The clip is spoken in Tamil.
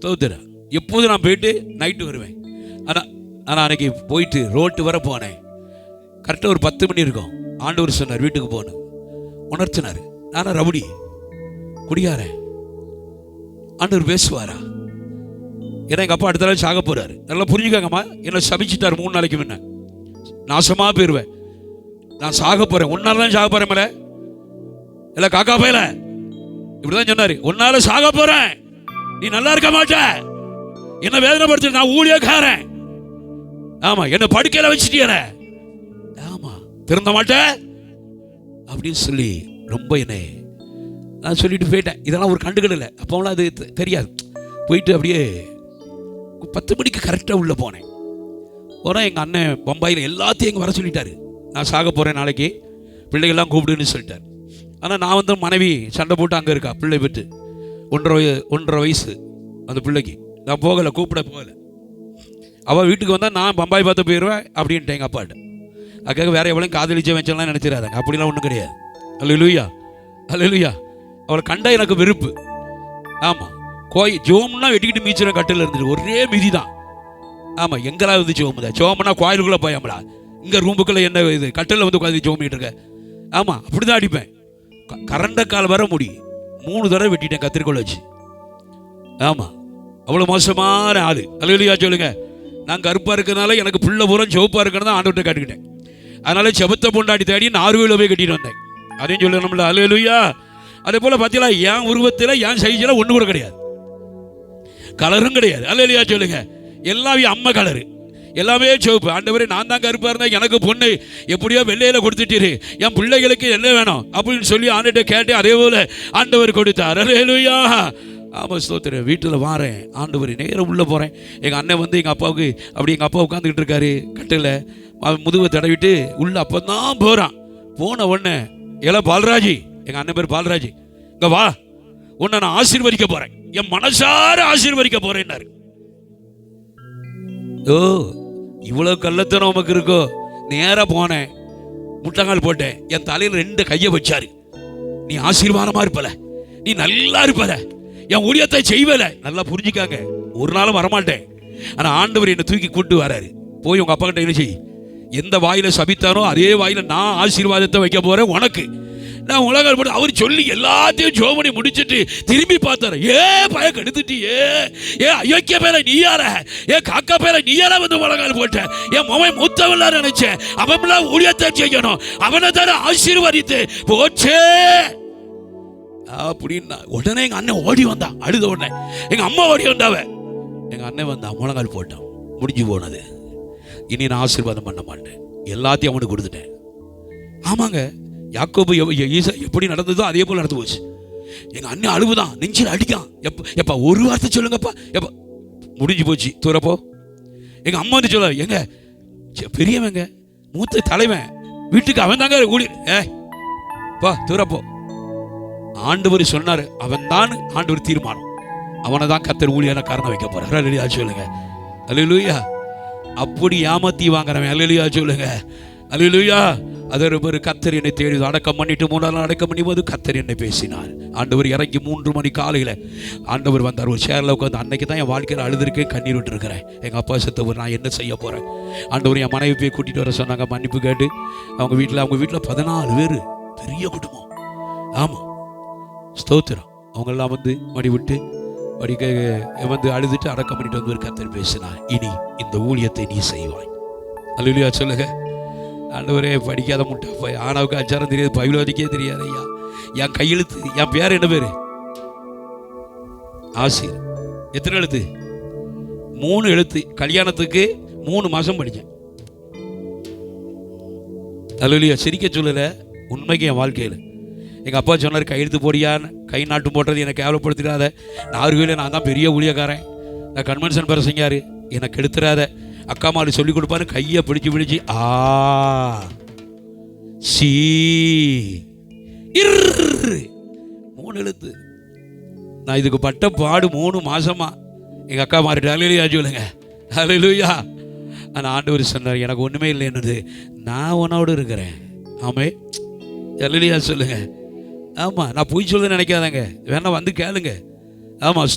ஸ்தோத்திரம். எப்போதும் நான் போயிட்டு நைட்டு வருவேன். ஆனால் அன்னைக்கு போயிட்டு ரோட்டு வர போனேன். கரெக்டாக ஒரு 10 மணி இருக்கும். ஆண்டவர் சொன்னார் வீட்டுக்கு போகணும், உணர்த்தினார். நானும் ரவுடி குடியாரேன். ஆண்டவர் பேசுவாரா? ஏன்னா எங்கள் அப்பா அடுத்த நாள் சாக போகிறாரு. நல்லா புரிஞ்சுக்காங்கம்மா. என்னை சபிச்சிட்டார் 3 நாளைக்கு முன்ன. நாசமாக போயிடுவேன், நான் சாக போகிறேன், ஒன்னால தான் சாக போகிறேன் மேலே இல்லை காக்கா போயல இப்படிதான் சொன்னார். ஒன்னால சாக போகிறேன், நீ நல்லா இருக்க மாட்ட, என்ன வேதனைப்படுத்த, நான் ஊழியக்காரன். ஆமா, என்ன படுக்கையில வச்சுட்டியல, ஆமா திருந்த மாட்டேன் அப்படின்னு சொல்லி ரொம்ப என்னை நான் சொல்லிட்டு போயிட்டேன். இதெல்லாம் ஒரு கண்டுகள் இல்லை. அப்போலாம் அது தெரியாது. போயிட்டு அப்படியே 10 மணிக்கு கரெக்டாக உள்ளே போனேன். போனால் எங்கள் அண்ணன் பம்பாயில் எல்லாத்தையும் எங்கே வர சொல்லிட்டாரு. நான் சாக போகிறேன் நாளைக்கு, பிள்ளைகள்லாம் கூப்பிடுன்னு சொல்லிட்டார். ஆனால் நான் வந்து மனைவி சண்டை போட்டு அங்கே இருக்கா, பிள்ளை பெற்று 1.5 வயசு அந்த பிள்ளைக்கு. நான் போகலை, கூப்பிட போகலை. அவள் வீட்டுக்கு வந்தால் நான் பம்பாய் பார்த்து போயிடுவேன் அப்படின்ட்டேன் எங்கள் அப்பாட்ட. அதுக்காக வேறு எவ்வளோ காதலிச்ச வச்சலாம் நினச்சிடாதாங்க, அப்படிலாம் ஒன்றும் கிடையாது. அல்லேலூயா அல்லேலூயா. அவளை கண்டா எனக்கு வெறுப்பு. ஆமாம், ஜோம்னா வெட்டிக்கிட்டு மீச்சின கட்டில் இருந்துட்டு ஒரே மிதி தான். ஆமாம், எங்கெல்லாம் வந்து ஜோமுதா, ஜோம்னா கோயிலுக்குள்ளே போயாமலா, இங்கே ரூமுக்குள்ளே என்ன இது கட்டில் வந்து உட்காந்து ஜோமிட்டு இருக்க. ஆமாம், அப்படி தான் அடிப்பேன். கரண்ட கால் வர முடி 3 தடவை வெட்டிட்டேன் கத்திரிக்கோள் வச்சு. ஆமாம், அவ்வளோ மோசமான ஆள். அல்லேலூயா சொல்லுங்க. நான் கருப்பாக இருக்கிறதுனால எனக்கு பிள்ளை பூரம் சிவப்பாக இருக்கிறதா ஆண்டவர்கிட்ட காட்டுக்கிட்டேன். அதனால செபத்தை பொண்டாடி தேடி நார்வேல போய் கட்டிட்டு வந்தேன். அதையும் சொல்லணும்ல. அல்லேலூயா. அதே போல் பார்த்தீங்களா, என் உருவத்தில் என் சைஸில் ஒன்று கூட கிடையாது, கலரும் கிடையாது. அல்லேலூயா சொல்லுங்க. எல்லாமே அம்மா கலரு, எல்லாமே சிவப்பு. ஆண்டவரே, நான் தான் கருப்பாக இருந்தேன், எனக்கு பொண்ணு எப்படியோ வெள்ளையில் கொடுத்துட்டீரு, என் பிள்ளைகளுக்கு என்ன வேணும் அப்படின்னு சொல்லி ஆண்டுகிட்ட கேட்டு அதே போல் ஆண்டவர் கொடுத்தார். அல்லேலூயா. ஆமாம், ஸ்தோத்திரம். வீட்டில் வாரேன், ஆண்டவர் நேரம் உள்ளே போகிறேன். எங்கள் அண்ணன் வந்து எங்கள் அப்பாவுக்கு அப்படி எங்கள் அப்பா உட்காந்துக்கிட்டு இருக்காரு கட்டில், முதுவை தடவிட்டு உள்ளே அப்போ தான் போகிறான். போன உடனே, ஏலா பால்ராஜி, எங்கள் அண்ணன் பேர் பால்ராஜி, இங்கே வா, உன்னை நான் ஆசீர்வதிக்க போகிறேன், என் மனசார ஆசீர்வதிக்க போகிறேன்னாரு. ஓ, இவ்வளோ கள்ளத்தனம் நமக்கு இருக்கோ. நேராக போனேன், முட்டங்கால் போட்டேன், என் தலையில் 2 கையை வச்சாரு. நீ ஆசீர்வாதமாக இருப்பல, நீ நல்லா இருப்பல, என் ஊழியத்தை செய்வல. நல்லா புரிஞ்சுக்காங்க, ஒரு நாளும் வரமாட்டேன். ஆனால் ஆண்டவர் என்னை தூக்கி கூட்டு வராரு. போய் உங்கள் அப்பா கிட்ட என்ன செய், எந்த வாயில சபித்தாரோ அதே வாயில நான் ஆசீர்வாதத்தை வைக்க போறேன் உனக்கு. நான் உலகம் போட்டு அவர் சொல்லி எல்லாத்தையும் ஜோமணி முடிச்சுட்டு திரும்பி பார்த்தாரு. பய கெடுத்துட்டு, அயோக்கிய பேர நீ யார, காக்கா பேர நீ யார வந்து உலகால் போட்ட, என் மொபைல் மூத்தவெல்லாம் நினைச்சேன், அவன்லாம் ஊழியத்தை செய்யணும், அவனை தானே ஆசீர்வதித்து போச்சே அப்படின்னா. உடனே எங்க அண்ணன் ஓடி வந்தான். அழுத உடனே எங்க அம்மா ஓடி வந்தாவ. எங்க அண்ணன் வந்தான், முழங்கால் போட்டான். முடிஞ்சு போனது. இனி நான் ஆசீர்வாதம் பண்ண மாட்டேன், எல்லாத்தையும் அவனுக்கு கொடுத்துட்டேன். ஆமாங்க, யாக்கோபு ஈசா எப்படி நடந்ததோ அதே போல் நடந்து போச்சு. எங்க அண்ணன் அழுவுதான், நெஞ்சில் அடிக்கான். எப்பா ஒரு வார்த்தை சொல்லுங்கப்பா, எப்பா முடிஞ்சு போச்சு, தூரப்போ. எங்க அம்மா வந்து சொல்ல, எங்க பெரியவங்க மூத்த தலைவன் வீட்டுக்கு அவன் தாங்க கூடி, பா தூரப்போ. ஆண்டவர் சொன்னாரு, அவன் தான் ஆண்டவர் தீர்மானம், அவனை தான் கர்த்தர் ஊழியான காரணம் வைக்க போறார். அல்லேலூயா சொல்லுங்க. அல்லேலூயா. அப்படி ஏமாத்தி வாங்குறவன். அல்லேலூயா சொல்லுங்க. அல்லேலூயா. அதற்கு ஒரு கர்த்தர் என்னை தேடி அடக்கம் பண்ணிட்டு 3 நாள் அடக்கம் பண்ணி போது கர்த்தர் என்னை பேசினார். ஆண்டவர் இறங்கி 3 மணி காலையில் ஆண்டவர் வந்தார். ஒரு சேர்ல உட்காந்து, அன்னைக்கு தான் என் வாழ்க்கையில் அழுதுருக்கேன், கண்ணீர் விட்டு இருக்கிறேன். எங்கள் அப்பா செத்தவர், நான் என்ன செய்ய போகிறேன். ஆண்டவர் என் மனைவி போய் கூட்டிகிட்டு வர சொன்னாங்க, மன்னிப்பு கேட்டு. அவங்க வீட்டில் 14 பேர், பெரிய குடும்பம். ஆமாம், ஸ்தோத்திரம். அவங்கெல்லாம் வந்து மடி விட்டு வந்து அழுதுட்டு அடக்கம் பண்ணிட்டு வந்து ஒரு கர்த்தர் பேசினார், இனி இந்த ஊழியத்தை நீ செய்வாய். அல்லேலூயா சொல்லுங்க. ஆண்டவரே, படிக்காத முட்டா ஆனாவுக்கு அச்சாரம் தெரியாது, பைபிளோதிக்கே தெரியாது ஐயா. என் கையெழுத்து, என் பேர் என்ன பேரு? ஆசிர். எத்தனை எழுத்து? 3 எழுத்து. கல்யாணத்துக்கு 3 மாதம் படித்தேன். அல்லேலூயா. சிரிக்க சொல்லலை, உண்மைக்கு என் வாழ்க்கையில். எங்கள் அப்பா சொன்னார், கையெழுத்து போடியான்னு. கை நாட்டும் போடுறது என்னை கேவலப்படுத்திடாத. நார்வேல நான் தான் பெரிய ஊழியக்காரன், நான் கன்வென்ஷன் பெற செஞ்சார், எனக்கு எடுத்துடாத. அக்கா மாலு சொல்லி கொடுப்பாரு, கையை பிடிச்சி சி 3 எழுத்து. நான் இதுக்கு பட்ட பாடு 3 மாசமா. எங்கள் அக்கா மாறிட்டு அல்லேலூயா சொல்லுங்க. அல்லேலூயா. ஆனால் ஆண்டவர் சொன்னார், எனக்கு ஒன்றுமே இல்லை என்னது, நான் உன்னோடு இருக்கிறேன். ஆமே, அல்லேலூயா சொல்லுங்க. ஆமாம், நான் போய் சொல்ல நினைக்காதங்க, வேணா வந்து கேளுங்க. ஆமாம்.